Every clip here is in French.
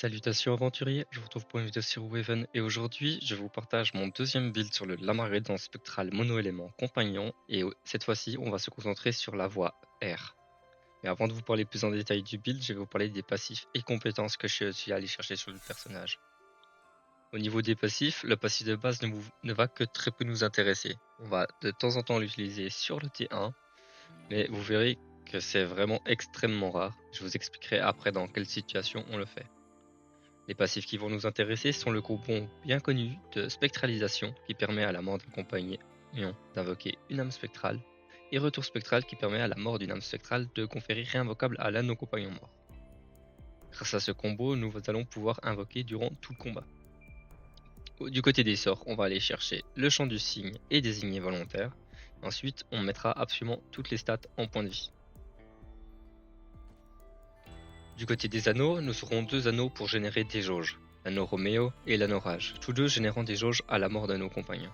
Salutations aventuriers, je vous retrouve pour une vidéo sur Waven et aujourd'hui je vous partage mon deuxième build sur le Lamageddon spectral mono-élément compagnon et cette fois-ci on va se concentrer sur la voie R. Mais avant de vous parler plus en détail du build, je vais vous parler des passifs et compétences que je suis allé chercher sur le personnage. Au niveau des passifs, le passif de base ne va que très peu nous intéresser. On va de temps en temps l'utiliser sur le T1, mais vous verrez que c'est vraiment extrêmement rare. Je vous expliquerai après dans quelle situation on le fait. Les passifs qui vont nous intéresser sont le groupon bien connu de spectralisation qui permet à la mort d'un compagnon d'invoquer une âme spectrale, et retour spectral qui permet à la mort d'une âme spectrale de conférer réinvocable à l'un de nos compagnons morts. Grâce à ce combo, nous allons pouvoir invoquer durant tout le combat. Du côté des sorts, on va aller chercher le champ du signe et désigner volontaire. Ensuite, on mettra absolument toutes les stats en points de vie. Du côté des anneaux, nous aurons deux anneaux pour générer des jauges, l'anneau Roméo et l'anneau Rage, tous deux générant des jauges à la mort de nos compagnons.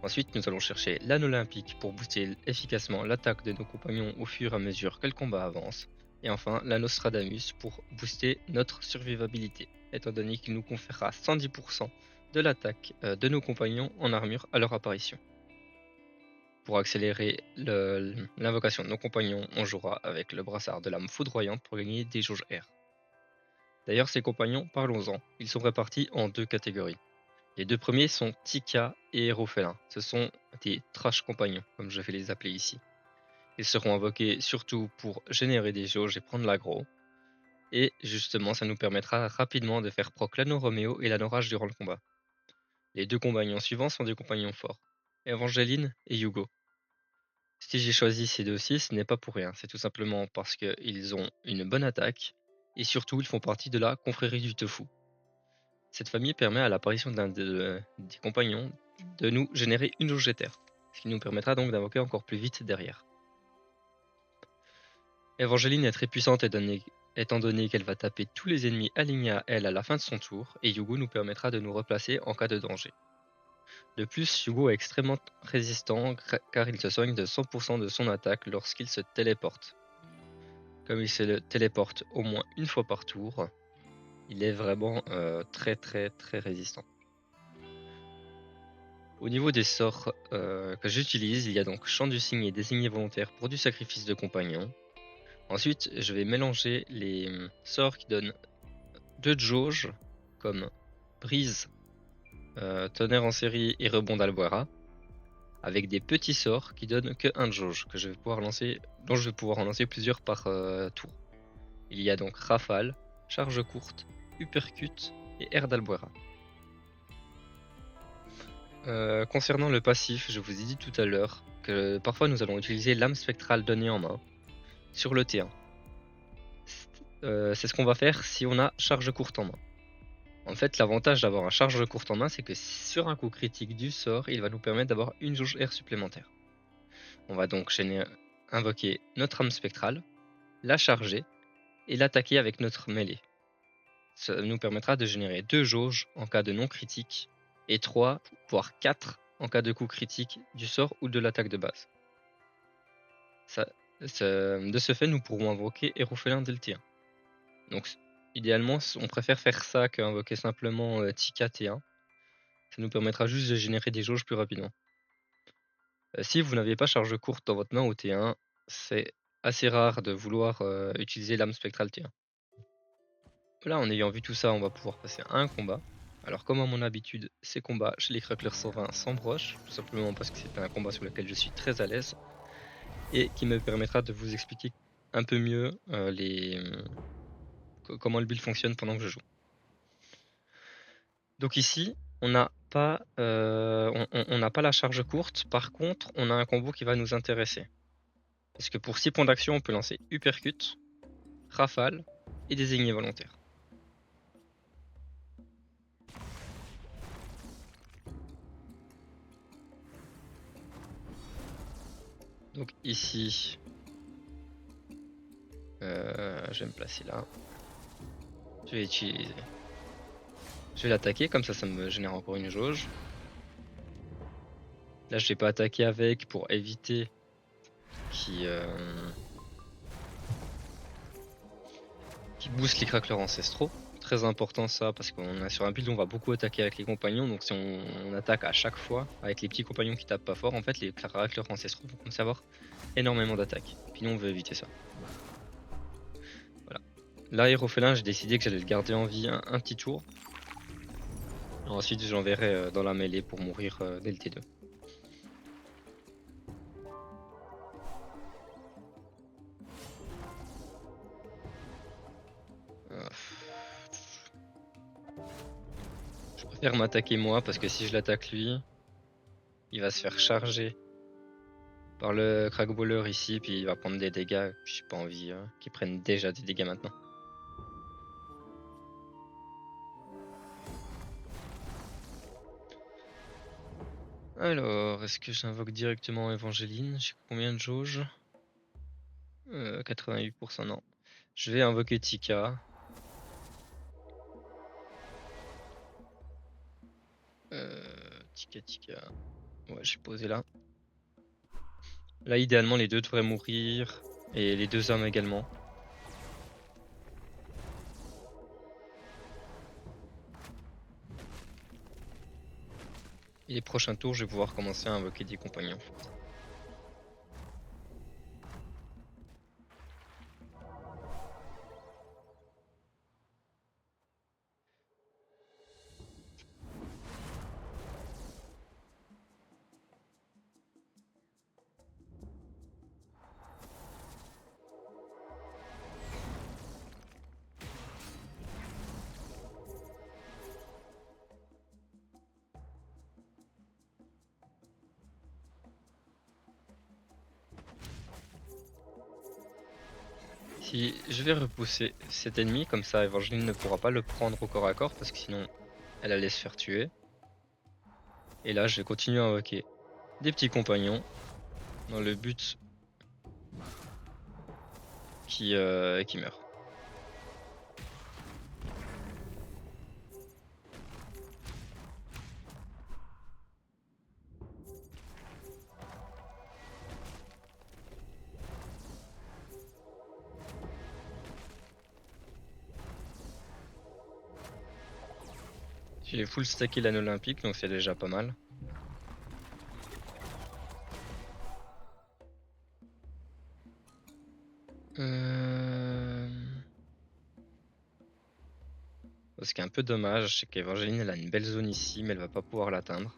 Ensuite, nous allons chercher l'anneau olympique pour booster efficacement l'attaque de nos compagnons au fur et à mesure que le combat avance. Et enfin, l'anneau Stradamus pour booster notre survivabilité, étant donné qu'il nous conférera 110% de l'attaque de nos compagnons en armure à leur apparition. Pour accélérer l'invocation de nos compagnons, on jouera avec le brassard de l'âme foudroyante pour gagner des jauges R. D'ailleurs, ces compagnons, parlons-en, ils sont répartis en deux catégories. Les deux premiers sont Tika et Hérophélin. Ce sont des trash compagnons, comme je vais les appeler ici. Ils seront invoqués surtout pour générer des jauges et prendre l'aggro. Et justement, ça nous permettra rapidement de faire proc l'anneau Roméo et l'anneau Rage durant le combat. Les deux compagnons suivants sont des compagnons forts, Evangeline et Hugo. Si j'ai choisi ces deux-ci, ce n'est pas pour rien, c'est tout simplement parce qu'ils ont une bonne attaque, et surtout ils font partie de la confrérie du Tofu. Cette famille permet à l'apparition d'un des compagnons de nous générer une jauge d'éther, ce qui nous permettra donc d'invoquer encore plus vite derrière. Evangeline est très puissante étant donné qu'elle va taper tous les ennemis alignés à elle à la fin de son tour, et Yugo nous permettra de nous replacer en cas de danger. De plus, Yugo est extrêmement résistant car il se soigne de 100% de son attaque lorsqu'il se téléporte. Comme il se téléporte au moins une fois par tour, il est vraiment très résistant. Au niveau des sorts que j'utilise, il y a donc Chant du Cygne et Désigné volontaire pour du sacrifice de compagnon. Ensuite, je vais mélanger les sorts qui donnent 2 de jauge, comme Brise, Tonnerre en série et Rebond d'Albuera, avec des petits sorts qui donnent que 1 de jauge, dont je vais pouvoir en lancer plusieurs par tour. Il y a donc Rafale, Charge courte, Uppercut et Air d'Albuera. Concernant le passif, je vous ai dit tout à l'heure que parfois nous allons utiliser l'âme spectrale donnée en main sur le T1. C'est ce qu'on va faire si on a charge courte en main. En fait, l'avantage d'avoir un charge courte en main, c'est que sur un coup critique du sort, il va nous permettre d'avoir une jauge R supplémentaire. On va donc invoquer notre âme spectrale, la charger et l'attaquer avec notre mêlée. Ça nous permettra de générer 2 jauges en cas de non critique et 3 voire 4 en cas de coup critique du sort ou de l'attaque de base. De ce fait, nous pourrons invoquer Hérophélin dès le T1. Donc idéalement, on préfère faire ça qu'invoquer simplement Tika T1. Ça nous permettra juste de générer des jauges plus rapidement. Si vous n'avez pas charge courte dans votre main au T1, c'est assez rare de vouloir utiliser l'âme spectrale T1. Là, en ayant vu tout ça, on va pouvoir passer à un combat. Alors comme à mon habitude, ces combats chez les Crackler 120 sans broche, tout simplement parce que c'est un combat sur lequel je suis très à l'aise et qui me permettra de vous expliquer un peu mieux comment le build fonctionne pendant que je joue. Donc ici, on n'a pas, on n'a pas la charge courte, par contre, on a un combo qui va nous intéresser. Parce que pour 6 points d'action, on peut lancer Uppercut, Rafale et Désigné volontaire. Donc ici, je vais me placer là. Je vais l'attaquer, comme ça me génère encore une jauge. Là, je vais pas attaquer avec pour éviter qu'il qui booste les craqueleurs ancestraux. Très important ça, parce qu'on est sur un build où on va beaucoup attaquer avec les compagnons, donc si on attaque à chaque fois avec les petits compagnons qui tapent pas fort, en fait les craqueleurs ancestraux vont commencer à avoir énormément d'attaques. Puis nous on veut éviter ça. Voilà. L'aérofélin, j'ai décidé que j'allais le garder en vie un petit tour. Ensuite j'enverrai dans la mêlée pour mourir dès le T2. Je préfère m'attaquer moi parce que si je l'attaque lui, il va se faire charger par le crackballer ici, puis il va prendre des dégâts. J'ai pas envie qu'il prenne déjà des dégâts maintenant. Alors, est-ce que j'invoque directement Evangeline? J'ai combien de jauge? 88%, non. Je vais invoquer Tika. Tika. Ouais, j'ai posé là. Là, idéalement, les deux devraient mourir. Et les deux hommes également. Et les prochains tours, je vais pouvoir commencer à invoquer des compagnons. Si je vais repousser cet ennemi, comme ça Evangeline ne pourra pas le prendre au corps à corps parce que sinon elle allait se faire tuer. Et là je vais continuer à invoquer des petits compagnons dans le but qui meurt. J'ai full stacké l'anneau olympique donc c'est déjà pas mal. Ce qui est un peu dommage, c'est qu'Evangeline elle a une belle zone ici, mais elle va pas pouvoir l'atteindre.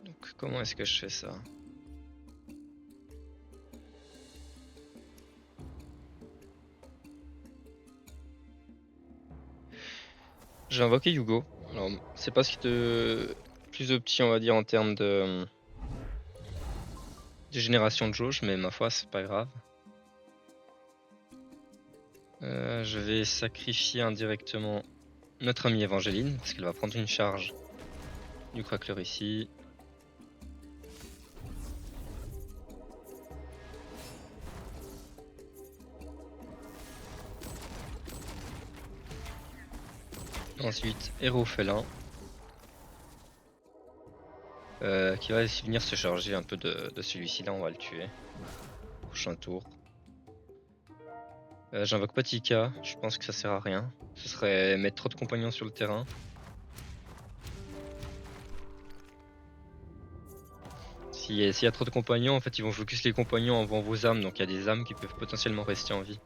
Donc comment est-ce que je fais ça? J'ai invoqué Hugo. Alors c'est pas ce qui te plus opti on va dire en termes de génération de jauge, mais ma foi c'est pas grave. Je vais sacrifier indirectement notre amie Evangeline, parce qu'elle va prendre une charge du crackler ici. Ensuite, héros félin. Qui va venir se charger un peu de celui-ci, là on va le tuer. Prochain tour. J'invoque pas Tika, je pense que ça sert à rien. Ce serait mettre trop de compagnons sur le terrain. S'il y a trop de compagnons, en fait ils vont focus les compagnons avant vos âmes, donc il y a des âmes qui peuvent potentiellement rester en vie.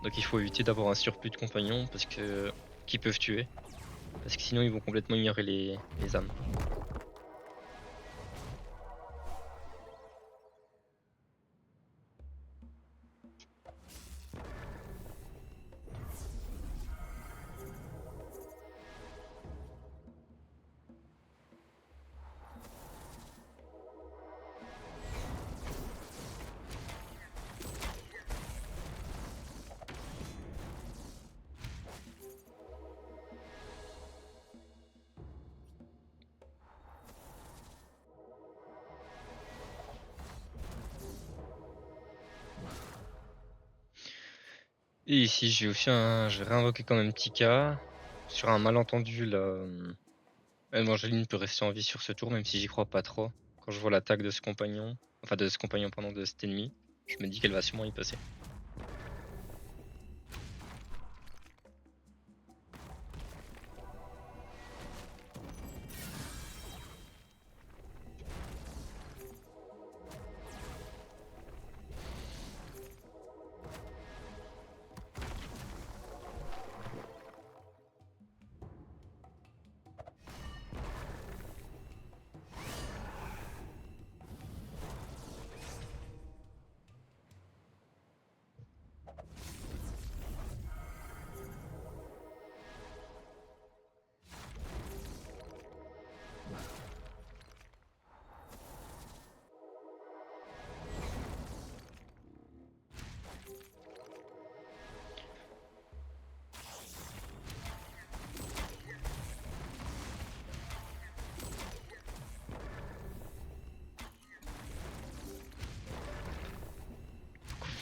Donc il faut éviter d'avoir un surplus de compagnons parce que qui peuvent tuer. Parce que sinon ils vont complètement ignorer les âmes. Et ici, j'ai aussi je vais réinvoquer quand même Tika. Sur un malentendu, là, Evangeline peut rester en vie sur ce tour, même si j'y crois pas trop. Quand je vois l'attaque de ce compagnon, enfin de ce compagnon, pardon, de cet ennemi, je me dis qu'elle va sûrement y passer.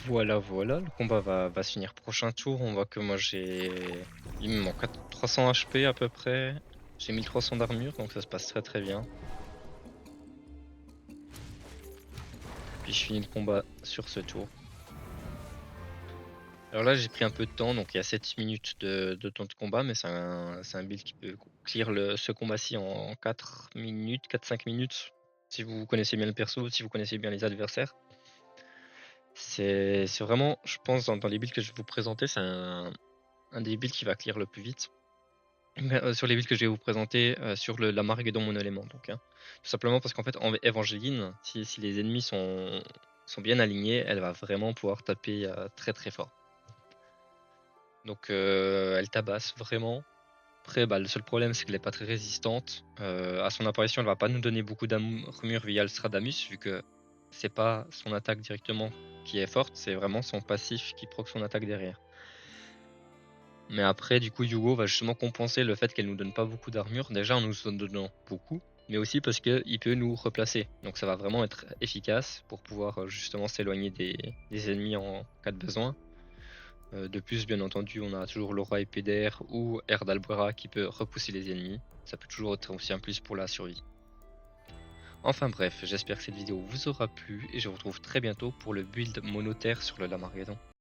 Voilà, voilà, le combat va se finir prochain tour. On voit que moi Il me manque 300 HP à peu près. J'ai 1300 d'armure, donc ça se passe très très bien. Puis je finis le combat sur ce tour. Alors là, j'ai pris un peu de temps, donc il y a 7 minutes de temps de combat, mais c'est un build qui peut clear ce combat-ci en 4 minutes, 4-5 minutes. Si vous connaissez bien le perso, si vous connaissez bien les adversaires. C'est vraiment, je pense, dans les builds que je vais vous présenter, c'est un des builds qui va clear le plus vite. Sur les builds que je vais vous présenter, sur la Marguedon mon élément. Donc, hein. Tout simplement parce qu'en fait, en Évangéline, si les ennemis sont bien alignés, elle va vraiment pouvoir taper très très fort. Donc, elle tabasse vraiment. Après, bah, le seul problème, c'est qu'elle n'est pas très résistante. À son apparition, elle va pas nous donner beaucoup d'armure via le Stradamus, vu que c'est pas son attaque directement qui est forte, c'est vraiment son passif qui proc son attaque derrière. Mais après, du coup, Yugo va justement compenser le fait qu'elle nous donne pas beaucoup d'armure, déjà en nous en donnant beaucoup, mais aussi parce qu'il peut nous replacer. Donc ça va vraiment être efficace pour pouvoir justement s'éloigner des ennemis en cas de besoin. De plus, bien entendu, on a toujours Laura Épéder ou Erdalbera qui peut repousser les ennemis. Ça peut toujours être aussi un plus pour la survie. Enfin bref, j'espère que cette vidéo vous aura plu et je vous retrouve très bientôt pour le build monotaire sur le Lamargadon.